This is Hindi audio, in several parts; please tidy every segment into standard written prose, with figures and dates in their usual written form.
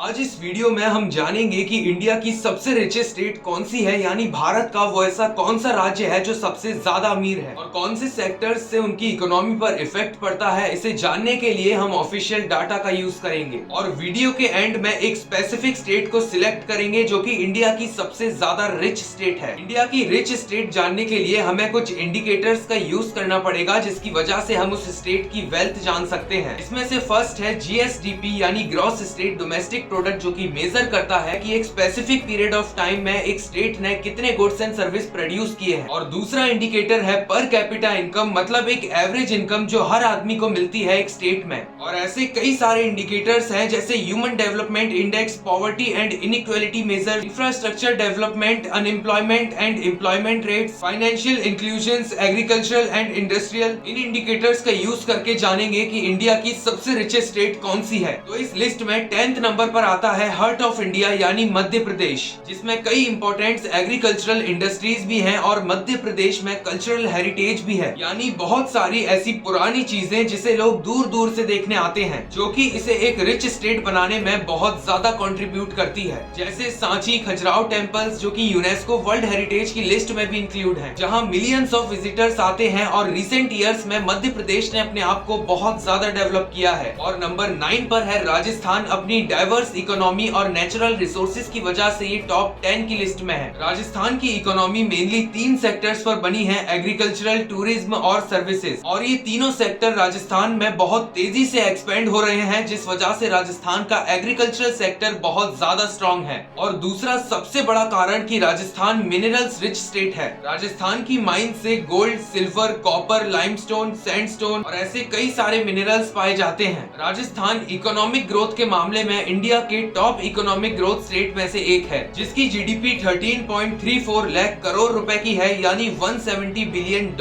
आज इस वीडियो में हम जानेंगे कि इंडिया की सबसे रिचेस्ट स्टेट कौन सी है, यानी भारत का वो ऐसा कौन सा राज्य है जो सबसे ज्यादा अमीर है और कौन से सेक्टर्स से उनकी इकोनॉमी पर इफेक्ट पड़ता है। इसे जानने के लिए हम ऑफिशियल डाटा का यूज करेंगे और वीडियो के एंड में एक स्पेसिफिक स्टेट को सिलेक्ट करेंगे जो कि इंडिया की सबसे ज्यादा रिच स्टेट है। इंडिया की रिच स्टेट जानने के लिए हमें कुछ इंडिकेटर्स का यूज करना पड़ेगा जिसकी वजह से हम उस स्टेट की वेल्थ जान सकते हैं। इसमें से फर्स्ट है जीएसडीपी यानी ग्रॉस स्टेट डोमेस्टिक प्रोडक्ट, जो कि मेजर करता है कि एक स्पेसिफिक पीरियड ऑफ टाइम में एक स्टेट ने कितने गुड्स एंड सर्विस प्रोड्यूस किए हैं। और दूसरा इंडिकेटर है पर कैपिटा इनकम, मतलब एक एवरेज इनकम जो हर आदमी को मिलती है एक स्टेट में। और ऐसे कई सारे इंडिकेटर्स हैं जैसे human development index, poverty and inequality measure, infrastructure development, unemployment and employment rates, financial inclusion, agricultural and industrial. इन इंडिकेटर्स का यूज करके जानेंगे कि इंडिया की सबसे रिचेस्ट स्टेट कौन सी है। तो इस लिस्ट में 10th नंबर पर आता है हार्ट ऑफ इंडिया यानी मध्य प्रदेश, जिसमें कई इंपॉर्टेंट एग्रीकल्चरल इंडस्ट्रीज भी हैं और मध्य प्रदेश में कल्चरल हेरिटेज भी है, यानी बहुत सारी ऐसी पुरानी चीजें जिसे लोग दूर दूर से देखने आते हैं, जो कि इसे एक रिच स्टेट बनाने में बहुत ज्यादा कंट्रीब्यूट करती है। जैसे सांची खजुराहो टेम्पल्स जो कि यूनेस्को वर्ल्ड हेरिटेज की लिस्ट में भी इंक्लूड है, जहां मिलियंस ऑफ विजिटर्स आते हैं। और रिसेंट ईयर्स में मध्य प्रदेश ने अपने आप को बहुत ज्यादा डेवलप किया है। और नंबर 9 पर है राजस्थान, अपनी डाइवर्स इकोनॉमी और नेचुरल रिसोर्सेज की वजह से ये टॉप 10 की लिस्ट में है। राजस्थान की इकोनॉमी मेनली 3 सेक्टर्स पर बनी है, एग्रीकल्चरल, टूरिज्म और सर्विसेज। और ये तीनों सेक्टर राजस्थान में बहुत तेजी से एक्सपेंड हो रहे हैं, जिस वजह से राजस्थान का एग्रीकल्चरल सेक्टर बहुत ज्यादा स्ट्रॉन्ग है। और दूसरा सबसे बड़ा कारण कि राजस्थान मिनरल्स रिच स्टेट है। राजस्थान की माइन से gold, silver, copper, limestone, sandstone और ऐसे कई सारे मिनरल्स पाए जाते हैं। राजस्थान इकोनॉमिक ग्रोथ के मामले में इंडिया के टॉप इकोनॉमिक ग्रोथ स्टेट में से एक है, जिसकी जीडीपी 13.34 लाख करोड़ रुपए की है, यानी $170 बिलियन।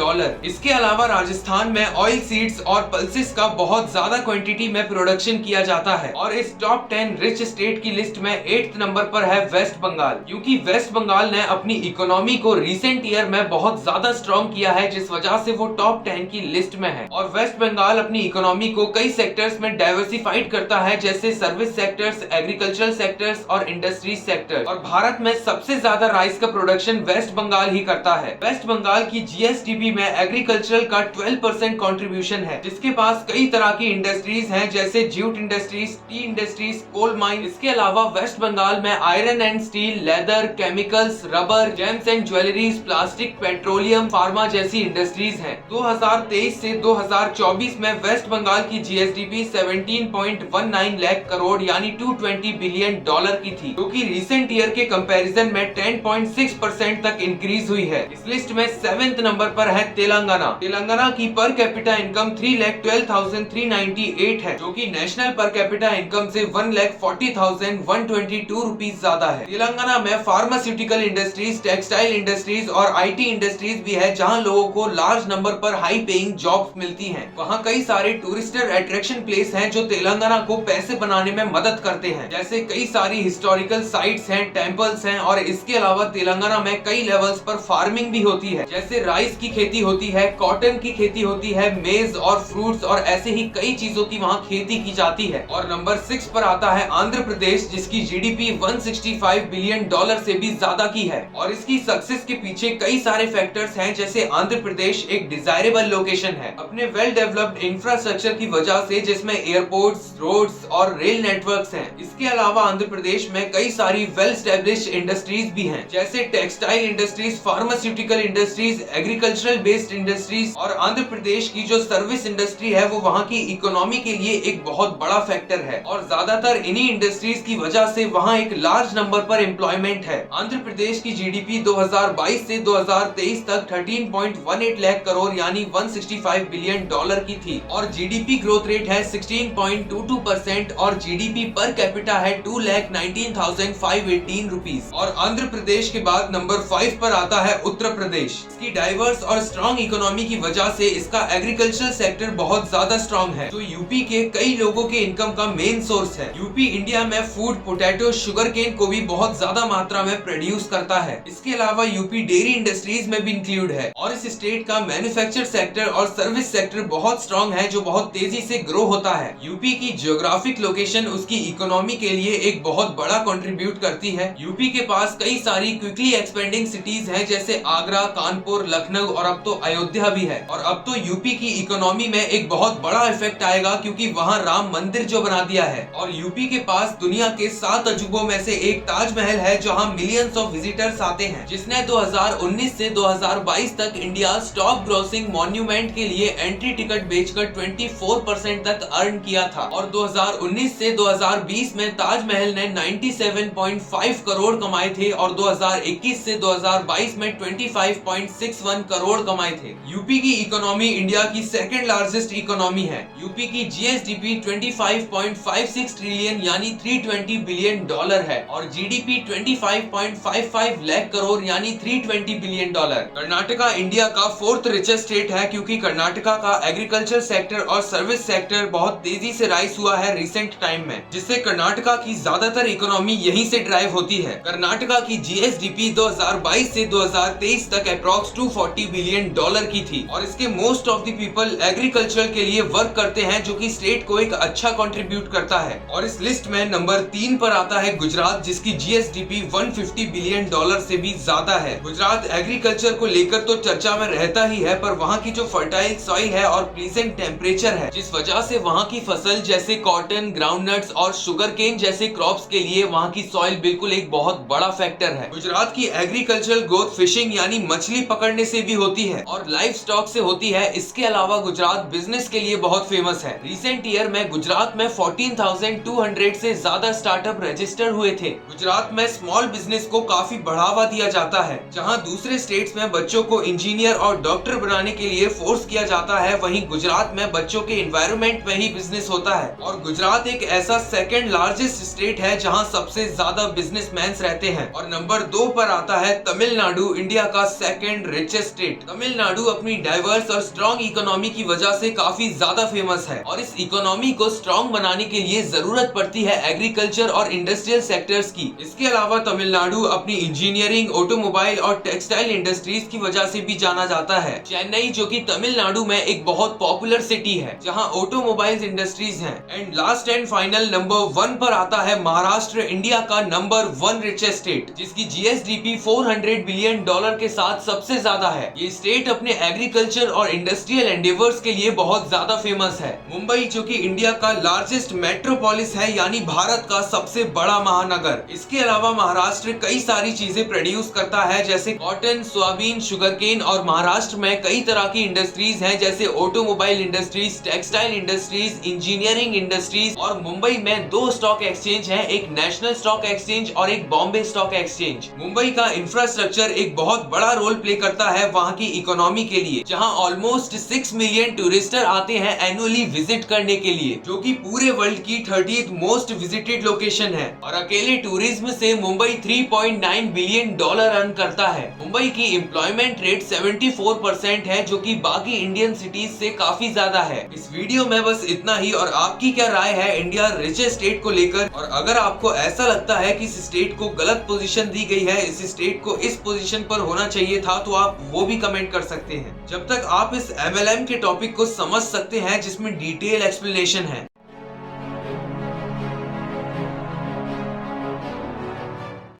इसके अलावा राजस्थान में ऑयल सीड्स और पल्सेस का बहुत ज्यादा क्वांटिटी में प्रोडक्शन किया जाता है। और इस टॉप 10 रिच स्टेट की लिस्ट में 8th नंबर पर है वेस्ट बंगाल, क्योंकि वेस्ट बंगाल ने अपनी इकोनॉमी को रिसेंट ईयर में बहुत ज्यादा स्ट्रॉन्ग किया है, जिस वजह से वो टॉप 10 की लिस्ट में है। और वेस्ट बंगाल अपनी इकोनॉमी को कई सेक्टर्स में डाइवर्सिफाइड करता है, जैसे सर्विस सेक्टर्स, एग्रीकल्चरल सेक्टर्स और इंडस्ट्रीज सेक्टर। और भारत में सबसे ज्यादा राइस का प्रोडक्शन वेस्ट बंगाल ही करता है। वेस्ट बंगाल की जीएसडीपी में एग्रीकल्चरल का 12% कंट्रीब्यूशन है, जिसके पास कई तरह की इंडस्ट्रीज हैं जैसे jute industries, tea industries, coal mine. इसके अलावा वेस्ट बंगाल में iron and steel, leather, chemicals, rubber, gems and jewelleries, plastic, petroleum, pharma जैसी इंडस्ट्रीज हैं। 2023 से 2024 में वेस्ट बंगाल की जीएसडीपी 17.19 लाख करोड़ यानी $220 बिलियन की थी, जो कि रिसेंट ईयर के कंपैरिजन में 10.6% तक इंक्रीज हुई है। इस लिस्ट में 7th नंबर पर है तेलंगाना। तेलंगाना की पर कैपिटा इनकम 3,12,398 है, जो कि नेशनल पर कैपिटा इनकम से 1,40,122 रुपीज ज्यादा है। तेलंगाना में फार्मास्यूटिकल इंडस्ट्रीज, टेक्सटाइल इंडस्ट्रीज और आईटी इंडस्ट्रीज भी है, जहां लोगों को लार्ज नंबर पर हाई पेइंग जॉब्स मिलती हैं। वहां कई सारे टूरिस्टर अट्रैक्शन प्लेस हैं जो तेलंगाना को पैसे बनाने में मदद करते हैं, जैसे कई सारी हिस्टोरिकल साइट्स हैं, टेंपल्स हैं। और इसके अलावा तेलंगाना में कई लेवल्स पर फार्मिंग भी होती है, जैसे राइस की खेती होती है, कॉटन की खेती होती है, मेज और फ्रूट्स और ऐसे ही कई चीजों की वहाँ खेती की जाती है। और नंबर 6 पर आता है आंध्र प्रदेश, जिसकी जीडीपी $165 बिलियन से भी ज्यादा की है। और इसकी सक्सेस के पीछे कई सारे फैक्टर्स हैं, जैसे आंध्र प्रदेश एक डिजायरेबल लोकेशन है अपने वेल डेवलप्ड इंफ्रास्ट्रक्चर की वजह से, जिसमें एयरपोर्ट्स, रोड्स और रेल नेटवर्क्स हैं। इसके अलावा आंध्र प्रदेश में कई सारी वेल एस्टेब्लिश्ड इंडस्ट्रीज भी हैं, जैसे textile industries, pharmaceutical industries, agricultural based industries. और आंध्र प्रदेश की जो सर्विस इंडस्ट्री है वो वहाँ की इकोनॉमी के लिए एक बहुत बड़ा फैक्टर है, और ज्यादातर इन्हीं इंडस्ट्रीज की वजह से वहाँ एक लार्ज नंबर पर एम्प्लॉयमेंट है। आंध्र प्रदेश की जीडीपी 2022 से 2023 तक 13.18 लाख करोड़ यानी $165 बिलियन की थी। और जीडीपी ग्रोथ रेट है 16.22% और जीडीपी पर कैपिटा है 2,19,518 रुपीज। और आंध्र प्रदेश के बाद नंबर 5 पर आता है उत्तर प्रदेश। इसकी डाइवर्स और स्ट्रॉन्ग इकोनॉमी की वजह से इसका एग्रीकल्चरल सेक्टर बहुत ज्यादा स्ट्रॉन्ग है, जो यूपी के कई लोगों के इनकम का मेन सोर्स है। यूपी इंडिया में फूड, पोटैटो, शुगर केन को भी बहुत ज्यादा मात्रा में प्रोड्यूस करता है। इसके अलावा यूपी डेयरी इंडस्ट्रीज में भी इंक्लूड है। और इस स्टेट का मैन्युफैक्चर सेक्टर और सर्विस सेक्टर बहुत स्ट्रॉन्ग है, जो बहुत तेजी से ग्रो होता है। यूपी की जियोग्राफिक लोकेशन उसकी इकोनॉमी इकोनॉमी के लिए एक बहुत बड़ा कंट्रीब्यूट करती है। यूपी के पास कई सारी क्विकली एक्सपेंडिंग सिटीज हैं, जैसे आगरा, कानपुर, लखनऊ और अब तो अयोध्या भी है। और अब तो यूपी की इकोनॉमी में एक बहुत बड़ा इफेक्ट आएगा, क्योंकि वहाँ राम मंदिर जो बना दिया है। और यूपी के पास दुनिया के 7 अजूबों में से एक ताजमहल है, जहाँ मिलियंस ऑफ विजिटर्स आते हैं, जिसने 2019 से 2022 तक इंडिया टॉप ग्रोसिंग मॉन्यूमेंट के लिए एंट्री टिकट बेचकर 24% तक अर्न किया था। और 2019 से 2020 में ताजमहल ने 97.5 करोड़ कमाए थे और 2021 से 2022 में 25.61 करोड़ कमाए थे। यूपी की इकोनॉमी इंडिया की सेकंड लार्जेस्ट इकोनॉमी है। यूपी की जीएसडीपी 25.56 ट्रिलियन यानी 320 बिलियन डॉलर है और जीडीपी 25.55 लाख करोड़ यानी 320 बिलियन डॉलर। कर्नाटका इंडिया का 4th रिचेस्ट स्टेट है, क्योंकि कर्नाटका का एग्रीकल्चर सेक्टर और सर्विस सेक्टर बहुत तेजी से राइज हुआ है रिसेंट टाइम में, जिससे कर्नाटका की ज्यादातर इकोनॉमी यहीं से ड्राइव होती है। कर्नाटका की जीएसडीपी 2022 से 2023 तक अप्रॉक्स 240 बिलियन डॉलर की थी और इसके most of the people agriculture के लिए वर्क करते हैं, जो कि स्टेट को एक अच्छा कंट्रीब्यूट करता है। और इस लिस्ट में नंबर 3 पर आता है गुजरात, जिसकी जीएसडीपी 150 बिलियन डॉलर से भी ज्यादा है। गुजरात एग्रीकल्चर को लेकर तो चर्चा में रहता ही है, पर वहाँ की जो फर्टाइल सॉइल है और प्लीजेंट टेम्परेचर है, जिस वजह से वहाँ की फसल जैसे कॉटन, ग्राउंडनट्स और शुगर केन जैसे क्रॉप्स के लिए वहाँ की सॉइल बिल्कुल एक बहुत बड़ा फैक्टर है। गुजरात की एग्रीकल्चरल ग्रोथ फिशिंग यानी मछली पकड़ने से भी होती है और लाइफ स्टॉक से होती है। इसके अलावा गुजरात बिजनेस के लिए बहुत फेमस है। रिसेंट ईयर में गुजरात में 14,200 से ज्यादा स्टार्टअप रजिस्टर हुए थे। गुजरात में स्मॉल बिजनेस को काफी बढ़ावा दिया जाता है। जहां दूसरे स्टेट्स में बच्चों को इंजीनियर और डॉक्टर बनाने के लिए फोर्स किया जाता है, वहीं गुजरात में बच्चों के एनवायरनमेंट में ही बिजनेस होता है। और गुजरात एक ऐसा सेकंड लार्जेस्ट स्टेट है जहां सबसे ज्यादा बिजनेसमैन रहते हैं। और नंबर 2 पर आता है तमिलनाडु, इंडिया का सेकंड रिचेस्ट स्टेट। तमिलनाडु अपनी डाइवर्स और स्ट्रॉन्ग इकोनॉमी की वजह से काफी ज्यादा फेमस है और इस इकोनॉमी को स्ट्रॉन्ग बनाने के लिए जरूरत पड़ती है एग्रीकल्चर और इंडस्ट्रियल सेक्टर्स की। इसके अलावा तमिलनाडु अपनी इंजीनियरिंग, ऑटोमोबाइल और टेक्सटाइल इंडस्ट्रीज की वजह से भी जाना जाता है। चेन्नई, जो कि तमिलनाडु में एक बहुत पॉपुलर सिटी है, जहां ऑटोमोबाइल इंडस्ट्रीज हैं। And last and final number 1 पर आता है महाराष्ट्र, इंडिया का नंबर 1 रिचेस्ट स्टेट, जिसकी जीएसडीपी 400 बिलियन डॉलर के साथ सबसे ज्यादा है। ये स्टेट अपने एग्रीकल्चर और इंडस्ट्रियल एंडेवर्स के लिए बहुत ज्यादा फेमस है। मुंबई, जो कि इंडिया का लार्जेस्ट मेट्रोपोलिस है यानी भारत का सबसे बड़ा महानगर। इसके अलावा महाराष्ट्र कई सारी चीजें प्रोड्यूस करता है, जैसे कॉटन, सोयाबीन, शुगरकेन और महाराष्ट्र में कई तरह की इंडस्ट्रीज हैं, जैसे automobile industries, textile industries, engineering industries. और मुंबई में 2 स्टॉक एक्सचेंज हैं, एक नेशनल स्टॉक एक्सचेंज और एक बॉम्बे स्टॉक एक्सचेंज। मुंबई का इंफ्रास्ट्रक्चर एक बहुत बड़ा रोल प्ले करता है वहाँ की इकोनॉमी के लिए, जहाँ ऑलमोस्ट 6 मिलियन टूरिस्टर आते हैं एनुअली विजिट करने के लिए, जो कि पूरे वर्ल्ड की 30th मोस्ट विजिटेड लोकेशन है। और अकेले टूरिज्म से मुंबई 3.9 बिलियन डॉलर अर्न करता है। मुंबई की एम्प्लॉयमेंट रेट 74% है, जो कि बाकी इंडियन सिटीज से काफी ज्यादा है। इस वीडियो में बस इतना ही। और आपकी क्या राय है इंडिया रिचेस्ट स्टेट को लेकर? और अगर आपको ऐसा लगता है कि इस स्टेट को गलत पोजीशन दी गई है, इस स्टेट को इस पोजीशन पर होना चाहिए था, तो आप वो भी कमेंट कर सकते हैं। जब तक आप इस MLM के टॉपिक को समझ सकते हैं जिसमें डिटेल एक्सप्लेनेशन है।